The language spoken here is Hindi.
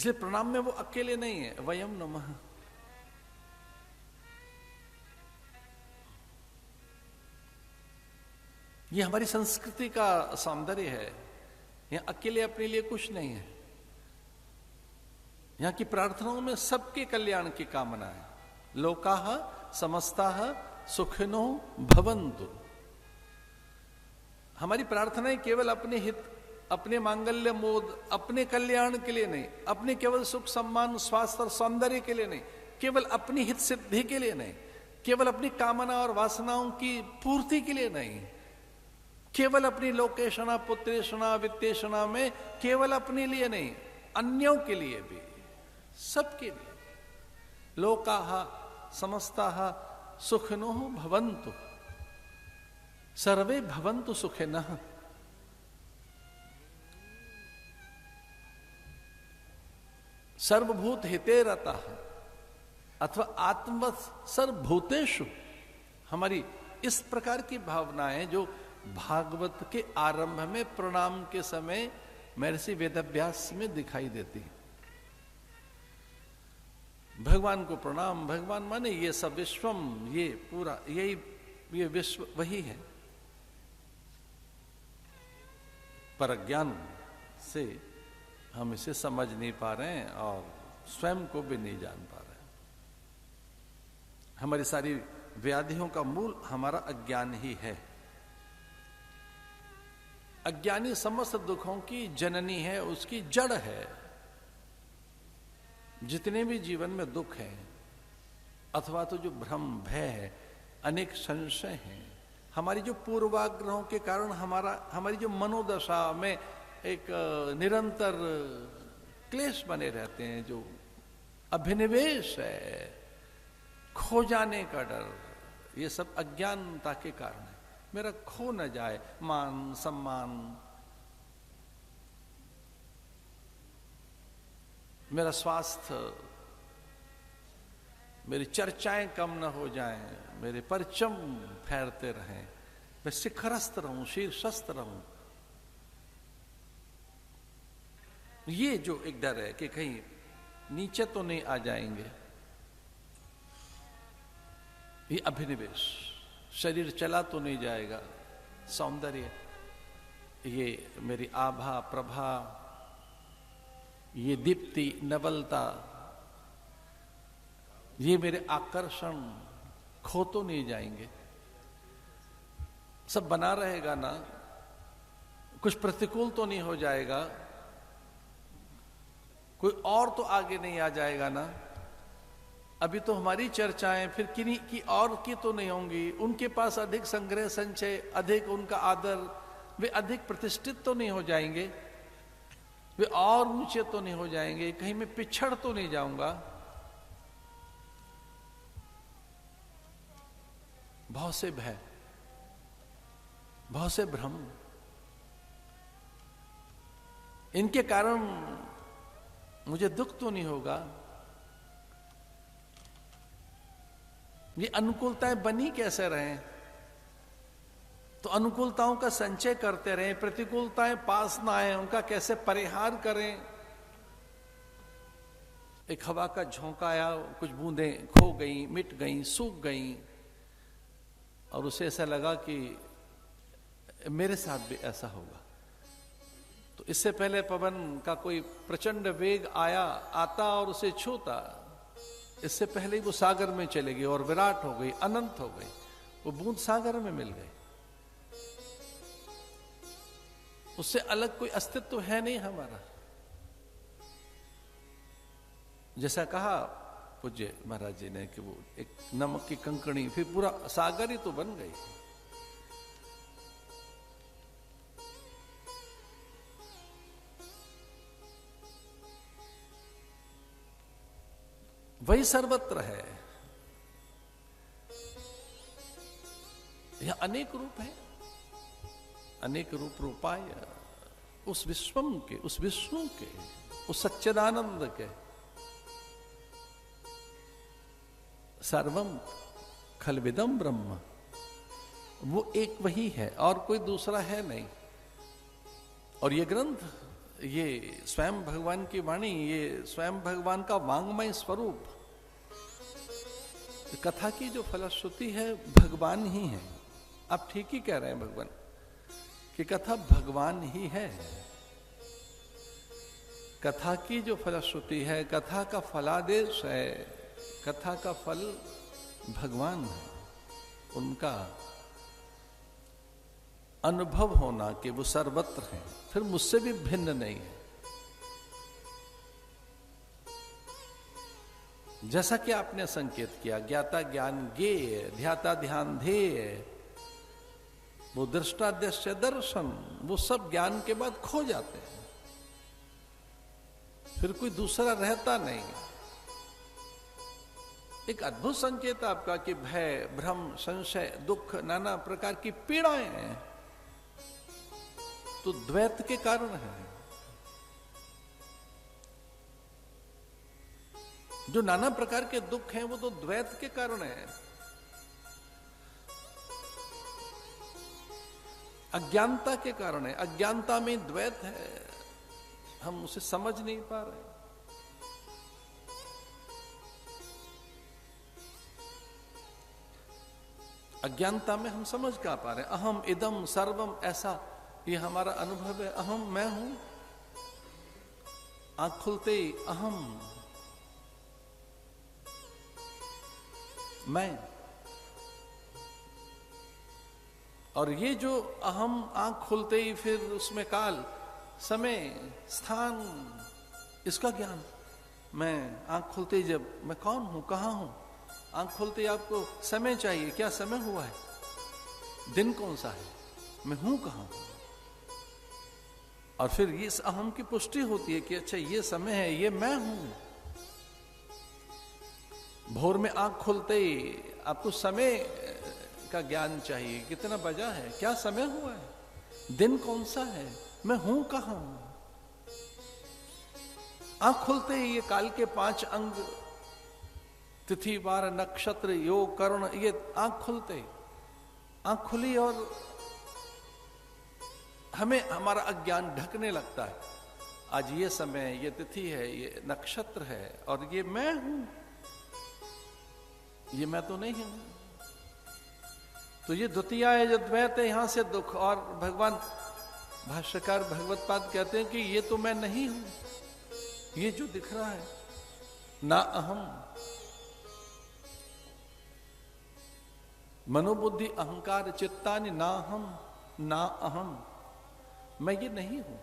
इसलिए प्रणाम में वो अकेले नहीं है, वयम नमः। ये हमारी संस्कृति का सौंदर्य है। यहां अकेले अपने लिए कुछ नहीं है। यहां की प्रार्थनाओं में सबके कल्याण की कामना है। लोकाः समस्ताः सुखिनो भवन्तु। हमारी प्रार्थनाएं केवल अपने हित, अपने मांगल्य मोद, अपने कल्याण के लिए नहीं, अपने केवल सुख सम्मान स्वास्थ्य और सौंदर्य के लिए नहीं, केवल अपनी हित सिद्धि के लिए नहीं, केवल अपनी कामना और वासनाओं की पूर्ति के लिए नहीं, केवल अपनी लोकेशना पुत्रेशना वित्तेशना में केवल अपने लिए नहीं, अन्यों के लिए भी, सबके लिए। लोकाः समस्ताः सुखिनो भवन्तु, सर्वे भवन्तु सुखिनः। सर्वभूत हिते रतः अथवा आत्मवत् सर्वभूतेषु। हमारी इस प्रकार की भावनाएं जो भागवत के आरंभ में प्रणाम के समय महर्षि वेदव्यास में दिखाई देती है। भगवान को प्रणाम, भगवान माने ये सब विश्वम, ये पूरा यही, ये विश्व वही है। पर अज्ञान से हम इसे समझ नहीं पा रहे हैं और स्वयं को भी नहीं जान पा रहे हैं। हमारी सारी व्याधियों का मूल हमारा अज्ञान ही है। अज्ञानी समस्त दुखों की जननी है, उसकी जड़ है। जितने भी जीवन में दुख है अथवा तो जो भ्रम भय है, अनेक संशय हैं, हमारी जो पूर्वाग्रहों के कारण हमारी जो मनोदशा में एक निरंतर क्लेश बने रहते हैं, जो अभिनिवेश है, खो जाने का डर, ये सब अज्ञानता के कारण है। मेरा खो न जाए मान सम्मान, मेरा स्वास्थ्य, मेरी चर्चाएं कम न हो जाएं, मेरे परचम फैलते रहें, मैं शिखरस्थ रहूं, शीर्षस्थ रहूं। ये जो एक डर है कि कहीं नीचे तो नहीं आ जाएंगे, ये अभिनिवेश, शरीर चला तो नहीं जाएगा, सौंदर्य, ये मेरी आभा प्रभा, ये दीप्ति नवलता, ये मेरे आकर्षण खो तो नहीं जाएंगे, सब बना रहेगा ना, कुछ प्रतिकूल तो नहीं हो जाएगा, कोई और तो आगे नहीं आ जाएगा ना। अभी तो हमारी चर्चाएं फिर किन्हीं की और की तो नहीं होंगी, उनके पास अधिक संग्रह संचय, अधिक उनका आदर, वे अधिक प्रतिष्ठित तो नहीं हो जाएंगे, वे और ऊंचे तो नहीं हो जाएंगे, कहीं मैं पिछड़ तो नहीं जाऊंगा। बहुत से भय, बहुत से भ्रम, इनके कारण मुझे दुख तो नहीं होगा। ये अनुकूलताएं बनी कैसे रहें? तो अनुकूलताओं का संचय करते रहें, प्रतिकूलताएं पास ना आए उनका कैसे परिहार करें। एक हवा का झोंका आया, कुछ बूंदें खो गई, मिट गई, सूख गई, और उसे ऐसा लगा कि मेरे साथ भी ऐसा होगा। तो इससे पहले पवन का कोई प्रचंड वेग आता और उसे छूता, इससे पहले ही वो सागर में चलेगी और विराट हो गई, अनंत हो गई, वो बूंद सागर में मिल गई। उससे अलग कोई अस्तित्व है नहीं हमारा। जैसा कहा पूज्य महाराज जी ने कि वो एक नमक की कंकड़ी फिर पूरा सागर ही तो बन गई। वही सर्वत्र है। यह अनेक रूप है, अनेक रूप रूपाय, उस विश्वम के, उस विष्णु के, उस सच्चिदानंद के। सर्वम खलविदम ब्रह्म, वो एक वही है और कोई दूसरा है नहीं। और ये ग्रंथ, ये स्वयं भगवान की वाणी, ये स्वयं भगवान का वांग्मय स्वरूप। कथा की जो फलश्रुति है भगवान ही है। आप ठीक ही कह रहे हैं भगवान कि कथा भगवान ही है। कथा की जो फलश्रुति है, कथा का फलादेश है, कथा का फल भगवान है। उनका अनुभव होना कि वो सर्वत्र हैं, फिर मुझसे भी भिन्न नहीं है। जैसा कि आपने संकेत किया, ज्ञाता ज्ञान ज्ञेय, ध्याता ध्यान ध्येय, वो दृष्टा दृश्य दर्शन, वो सब ज्ञान के बाद खो जाते हैं, फिर कोई दूसरा रहता नहीं। एक अद्भुत संकेत आपका कि भय, भ्रम, संशय, दुख, नाना प्रकार की पीड़ाएं हैं तो द्वैत के कारण है। जो नाना प्रकार के दुख हैं वो तो द्वैत के कारण है। अज्ञानता के कारण है। अज्ञानता में द्वैत है, हम उसे समझ नहीं पा रहे। अज्ञानता में हम समझ क्या पा रहे हैं। अहम इदम सर्वम, ऐसा ये हमारा अनुभव है। अहम मैं हूं, आंख खुलते ही अहम मैं। और ये जो अहम आंख खुलते ही फिर उसमें काल, समय, स्थान, इसका ज्ञान। मैं आंख खुलते ही जब मैं कौन हूं, कहां हूं, आंख खुलते ही आपको समय चाहिए। क्या समय हुआ है, दिन कौन सा है, मैं हूं कहां। और फिर इस अहम की पुष्टि होती है कि अच्छा ये समय है, ये मैं हूं। भोर में आंख खुलते ही आपको समय का ज्ञान चाहिए। कितना बजा है, क्या समय हुआ है, दिन कौन सा है, मैं हूं कहां। आंख खुलते ही ये काल के 5 अंग, तिथि वार नक्षत्र योग कर्ण, ये आंख खुलते ही, आंख खुली और हमें हमारा अज्ञान ढकने लगता है। आज ये समय, ये तिथि है, ये नक्षत्र है और ये मैं हूं, ये मैं तो नहीं हूं। तो ये द्वितीय है जो द्वैत है, यहां से दुख। और भगवान भाष्यकार भगवत पाद कहते हैं कि ये तो मैं नहीं हूं, ये जो दिख रहा है ना अहम, मनोबुद्धि अहंकार चित्तानि ना हम ना अहम, मैं ये नहीं हूं।